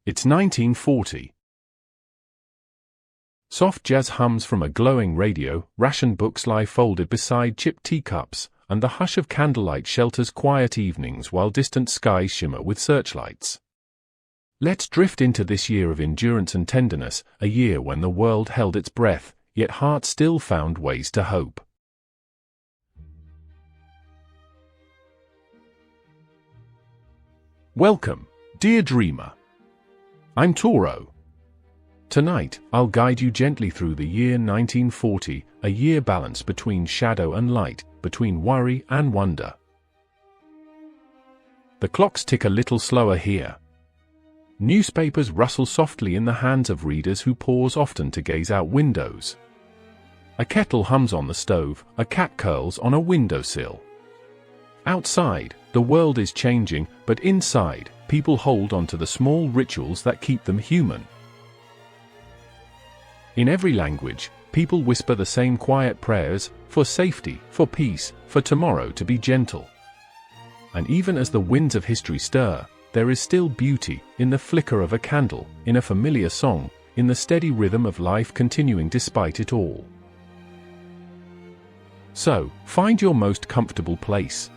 It's 1940. Soft jazz hums from a glowing radio, ration books lie folded beside chipped teacups, and the hush of candlelight shelters quiet evenings while distant skies shimmer with searchlights. Let's drift into this year of endurance and tenderness, a year when the world held its breath, yet hearts still found ways to hope. Welcome, dear dreamer. I'm Toro. Tonight, I'll guide you gently through the year 1940, a year balanced between shadow and light, between worry and wonder. The clocks tick a little slower here. Newspapers rustle softly in the hands of readers who pause often to gaze out windows. A kettle hums on the stove, a cat curls on a windowsill. Outside, the world is changing, but inside, people hold on to the small rituals that keep them human. In every language, people whisper the same quiet prayers, for safety, for peace, for tomorrow to be gentle. And even as the winds of history stir, there is still beauty, in the flicker of a candle, in a familiar song, in the steady rhythm of life continuing despite it all. So, find your most comfortable place.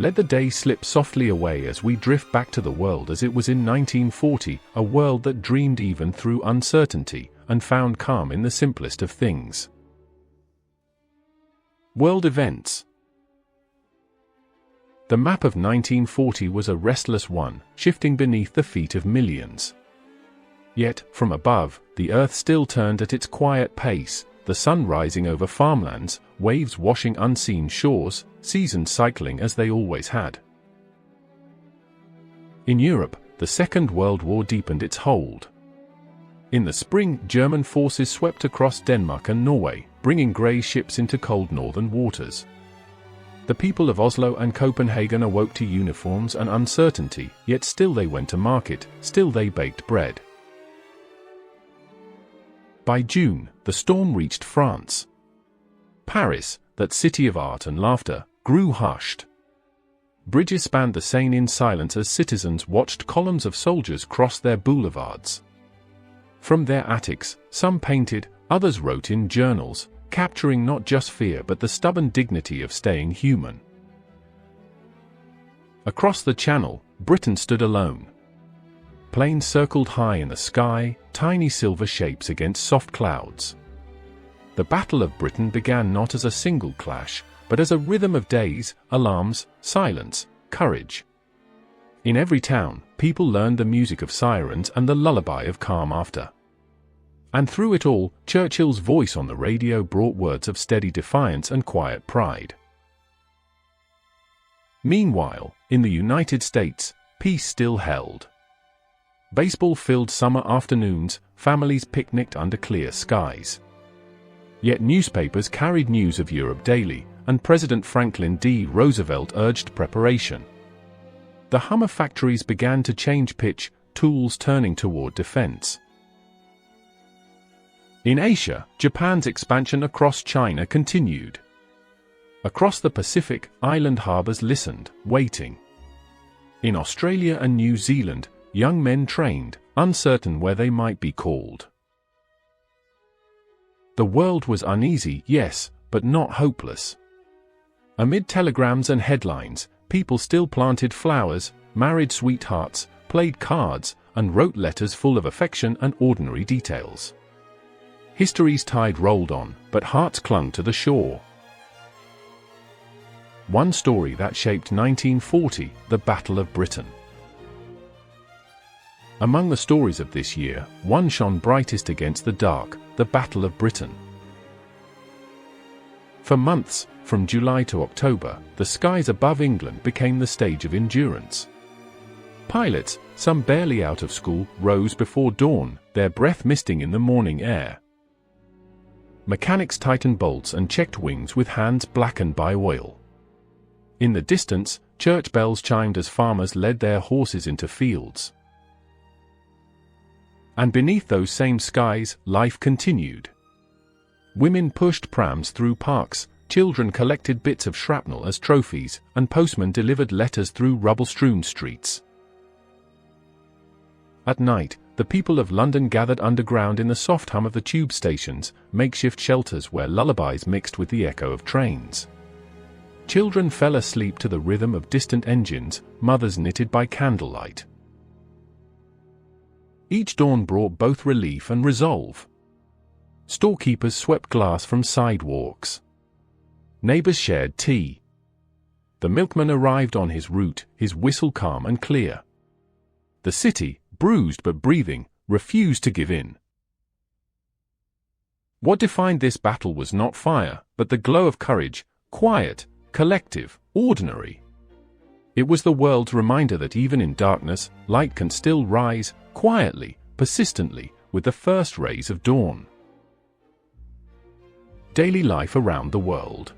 Let the day slip softly away as we drift back to the world as it was in 1940, a world that dreamed even through uncertainty, and found calm in the simplest of things. World events. The map of 1940 was a restless one, shifting beneath the feet of millions. Yet, from above, the earth still turned at its quiet pace, the sun rising over farmlands, waves washing unseen shores, seasons cycling as they always had. In Europe, the Second World War deepened its hold. In the spring, German forces swept across Denmark and Norway, bringing grey ships into cold northern waters. The people of Oslo and Copenhagen awoke to uniforms and uncertainty, yet still they went to market, still they baked bread. By June, the storm reached France. Paris, that city of art and laughter, grew hushed. Bridges spanned the Seine in silence as citizens watched columns of soldiers cross their boulevards. From their attics, some painted, others wrote in journals, capturing not just fear but the stubborn dignity of staying human. Across the Channel, Britain stood alone. Planes circled high in the sky, tiny silver shapes against soft clouds. The Battle of Britain began not as a single clash, but as a rhythm of days, alarms, silence, courage. In every town, people learned the music of sirens and the lullaby of calm after. And through it all, Churchill's voice on the radio brought words of steady defiance and quiet pride. Meanwhile, in the United States, peace still held. Baseball-filled summer afternoons, families picnicked under clear skies. Yet newspapers carried news of Europe daily, and President Franklin D. Roosevelt urged preparation. The Hummer factories began to change pitch, tools turning toward defense. In Asia, Japan's expansion across China continued. Across the Pacific, island harbors listened, waiting. In Australia and New Zealand, young men trained, uncertain where they might be called. The world was uneasy, yes, but not hopeless. Amid telegrams and headlines, people still planted flowers, married sweethearts, played cards, and wrote letters full of affection and ordinary details. History's tide rolled on, but hearts clung to the shore. One story that shaped 1940, the Battle of Britain. Among the stories of this year, one shone brightest against the dark, the Battle of Britain. For months, from July to October, the skies above England became the stage of endurance. Pilots, some barely out of school, rose before dawn, their breath misting in the morning air. Mechanics tightened bolts and checked wings with hands blackened by oil. In the distance, church bells chimed as farmers led their horses into fields. And beneath those same skies, life continued. Women pushed prams through parks, children collected bits of shrapnel as trophies, and postmen delivered letters through rubble-strewn streets. At night, the people of London gathered underground in the soft hum of the tube stations, makeshift shelters where lullabies mixed with the echo of trains. Children fell asleep to the rhythm of distant engines, mothers knitted by candlelight. Each dawn brought both relief and resolve. Storekeepers swept glass from sidewalks. Neighbors shared tea. The milkman arrived on his route, his whistle calm and clear. The city, bruised but breathing, refused to give in. What defined this battle was not fire, but the glow of courage, quiet, collective, ordinary. It was the world's reminder that even in darkness, light can still rise, quietly, persistently, with the first rays of dawn. Daily life around the world.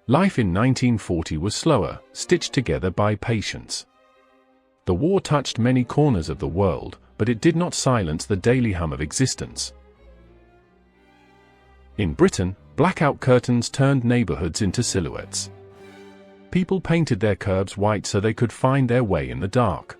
Life in 1940 was slower, stitched together by patience. The war touched many corners of the world, but it did not silence the daily hum of existence. In Britain, blackout curtains turned neighborhoods into silhouettes. People painted their curbs white so they could find their way in the dark.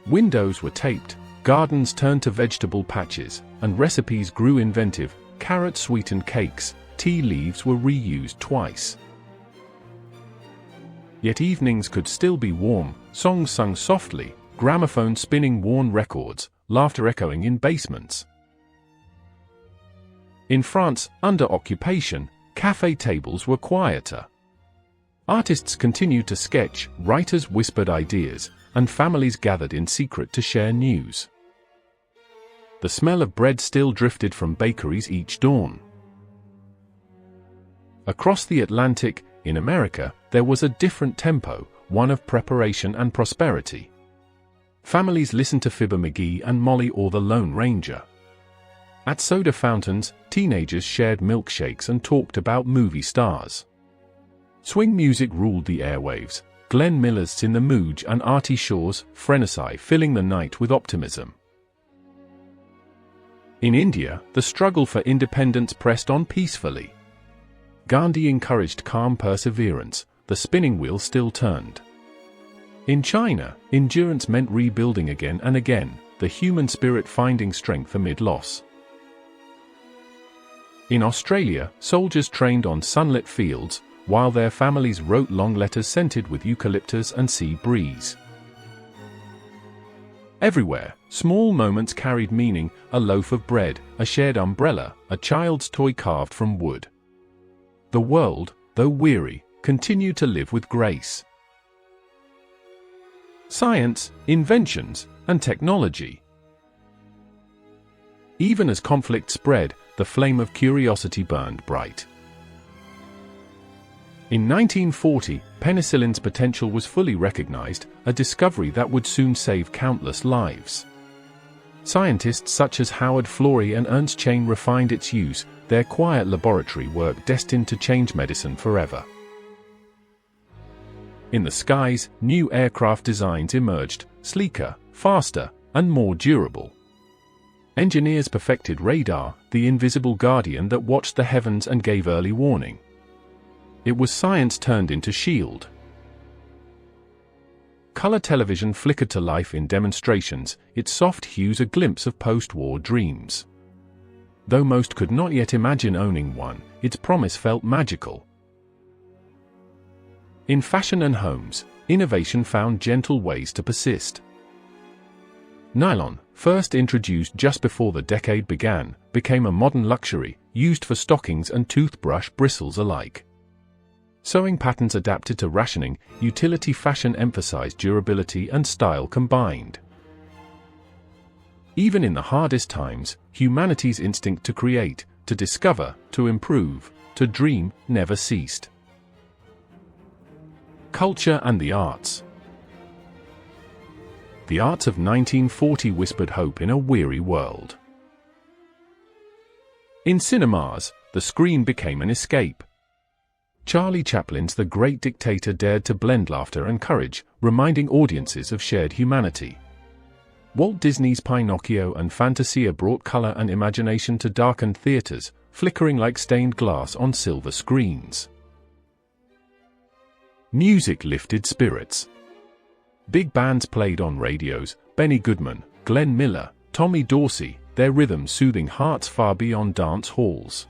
Windows were taped, gardens turned to vegetable patches, and recipes grew inventive. Carrot-sweetened cakes, tea leaves were reused twice. Yet evenings could still be warm, songs sung softly, gramophones spinning worn records, laughter echoing in basements. In France, under occupation, café tables were quieter. Artists continued to sketch, writers whispered ideas, and families gathered in secret to share news. The smell of bread still drifted from bakeries each dawn. Across the Atlantic, in America, there was a different tempo, one of preparation and prosperity. Families listened to Fibber McGee and Molly or the Lone Ranger. At soda fountains, teenagers shared milkshakes and talked about movie stars. Swing music ruled the airwaves, Glenn Miller's In the Mood and Artie Shaw's Frenesai filling the night with optimism. In India, the struggle for independence pressed on peacefully. Gandhi encouraged calm perseverance, the spinning wheel still turned. In China, endurance meant rebuilding again and again, the human spirit finding strength amid loss. In Australia, soldiers trained on sunlit fields, while their families wrote long letters scented with eucalyptus and sea breeze. Everywhere, small moments carried meaning, a loaf of bread, a shared umbrella, a child's toy carved from wood. The world, though weary, continued to live with grace. Science, inventions, and technology. Even as conflict spread, the flame of curiosity burned bright. In 1940, penicillin's potential was fully recognized, a discovery that would soon save countless lives. Scientists such as Howard Florey and Ernst Chain refined its use, their quiet laboratory work destined to change medicine forever. In the skies, new aircraft designs emerged, sleeker, faster, and more durable. Engineers perfected radar, the invisible guardian that watched the heavens and gave early warning. It was science turned into shield. Color television flickered to life in demonstrations, its soft hues a glimpse of post-war dreams. Though most could not yet imagine owning one, its promise felt magical. In fashion and homes, innovation found gentle ways to persist. Nylon, first introduced just before the decade began, became a modern luxury, used for stockings and toothbrush bristles alike. Sewing patterns adapted to rationing, utility fashion emphasized durability and style combined. Even in the hardest times, humanity's instinct to create, to discover, to improve, to dream, never ceased. Culture and the arts. The arts of 1940 whispered hope in a weary world. In cinemas, the screen became an escape. Charlie Chaplin's The Great Dictator dared to blend laughter and courage, reminding audiences of shared humanity. Walt Disney's Pinocchio and Fantasia brought color and imagination to darkened theaters, flickering like stained glass on silver screens. Music lifted spirits. Big bands played on radios, Benny Goodman, Glenn Miller, Tommy Dorsey, their rhythm soothing hearts far beyond dance halls.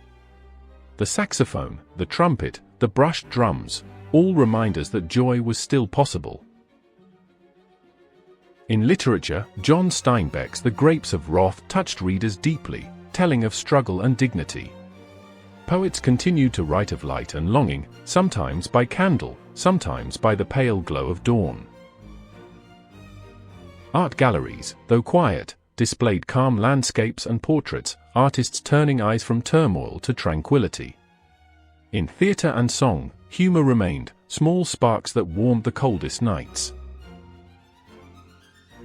The saxophone, the trumpet, the brushed drums, all reminders that joy was still possible. In literature, John Steinbeck's The Grapes of Wrath touched readers deeply, telling of struggle and dignity. Poets continued to write of light and longing, sometimes by candle, sometimes by the pale glow of dawn. Art galleries, though quiet, displayed calm landscapes and portraits, artists turning eyes from turmoil to tranquility. In theatre and song, humor remained, small sparks that warmed the coldest nights.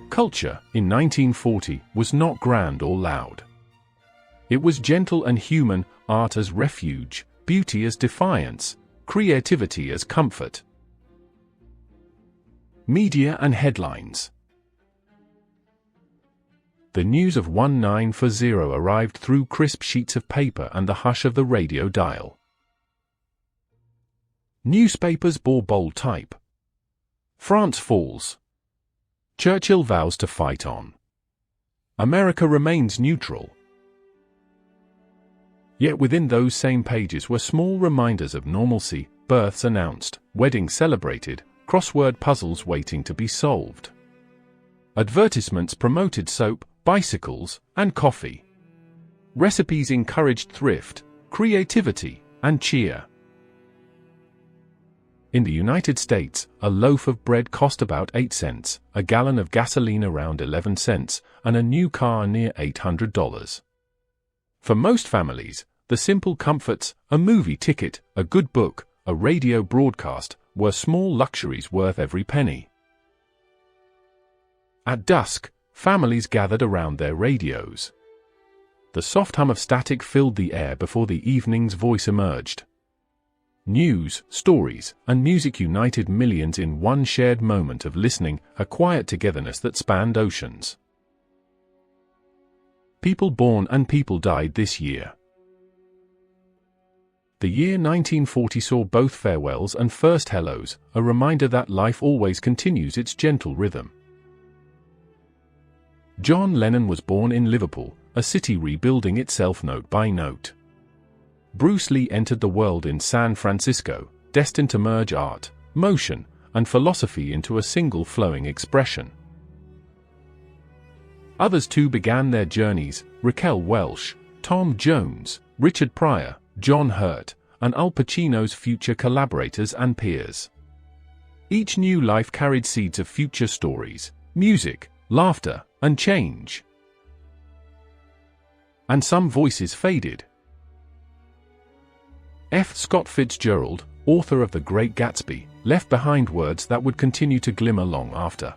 Culture, in 1940, was not grand or loud. It was gentle and human, art as refuge, beauty as defiance, creativity as comfort. Media and headlines. The news of 1940 arrived through crisp sheets of paper and the hush of the radio dial. Newspapers bore bold type. France falls. Churchill vows to fight on. America remains neutral. Yet within those same pages were small reminders of normalcy, births announced, weddings celebrated, crossword puzzles waiting to be solved. Advertisements promoted soap, bicycles, and coffee. Recipes encouraged thrift, creativity, and cheer. In the United States, a loaf of bread cost about 8 cents, a gallon of gasoline around 11 cents, and a new car near $800. For most families, the simple comforts, a movie ticket, a good book, a radio broadcast, were small luxuries worth every penny. At dusk, families gathered around their radios. The soft hum of static filled the air before the evening's voice emerged. News, stories, and music united millions in one shared moment of listening, a quiet togetherness that spanned oceans. People born and people died this year. The year 1940 saw both farewells and first hellos, a reminder that life always continues its gentle rhythm. John Lennon was born in Liverpool, a city rebuilding itself note by note. Bruce Lee entered the world in San Francisco, destined to merge art, motion, and philosophy into a single flowing expression. Others too began their journeys: Raquel Welch, Tom Jones, Richard Pryor, John Hurt, and Al Pacino's future collaborators and peers. Each new life carried seeds of future stories, music, laughter, and change. And some voices faded. F. Scott Fitzgerald, author of The Great Gatsby, left behind words that would continue to glimmer long after.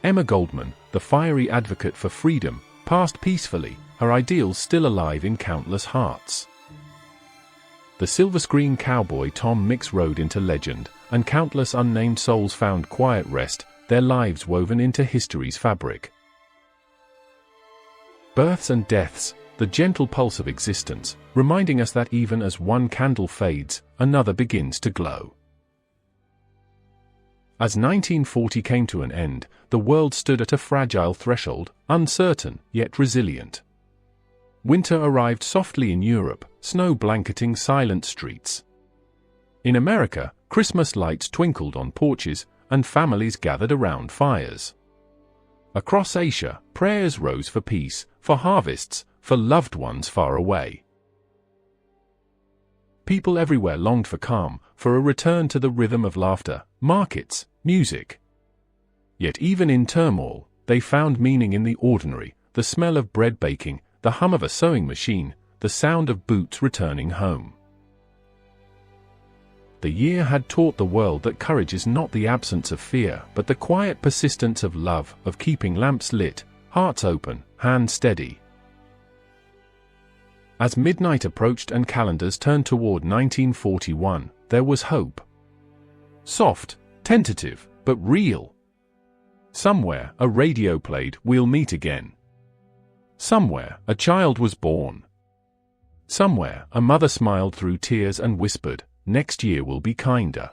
Emma Goldman, the fiery advocate for freedom, passed peacefully, her ideals still alive in countless hearts. The silver-screen cowboy Tom Mix rode into legend, and countless unnamed souls found quiet rest, their lives woven into history's fabric. Births and deaths, the gentle pulse of existence, reminding us that even as one candle fades, another begins to glow. As 1940 came to an end, the world stood at a fragile threshold, uncertain, yet resilient. Winter arrived softly in Europe, snow blanketing silent streets. In America, Christmas lights twinkled on porches, and families gathered around fires. Across Asia, prayers rose for peace, for harvests, for loved ones far away. People everywhere longed for calm, for a return to the rhythm of laughter, markets, music. Yet even in turmoil, they found meaning in the ordinary: the smell of bread baking, the hum of a sewing machine, the sound of boots returning home. The year had taught the world that courage is not the absence of fear, but the quiet persistence of love, of keeping lamps lit, hearts open, hands steady. As midnight approached and calendars turned toward 1941, there was hope. Soft, tentative, but real. Somewhere, a radio played, "We'll meet again." Somewhere, a child was born. Somewhere, a mother smiled through tears and whispered, "Next year will be kinder."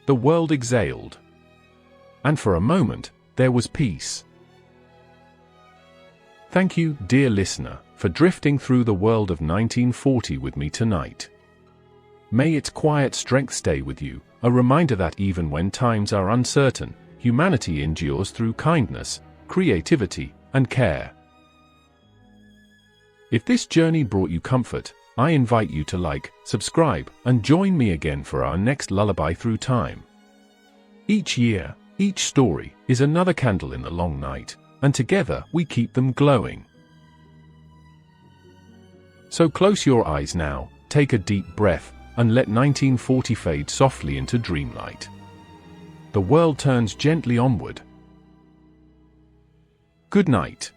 the world exhaled. And for a moment, there was peace. Thank you, dear listener, for drifting through the world of 1940 with me tonight. May its quiet strength stay with you, a reminder that even when times are uncertain, humanity endures through kindness, creativity, and care. If this journey brought you comfort, I invite you to like, subscribe, and join me again for our next lullaby through time. Each year, each story, is another candle in the long night, and together we keep them glowing. So close your eyes now, take a deep breath, and let 1940 fade softly into dreamlight. The world turns gently onward. Good night.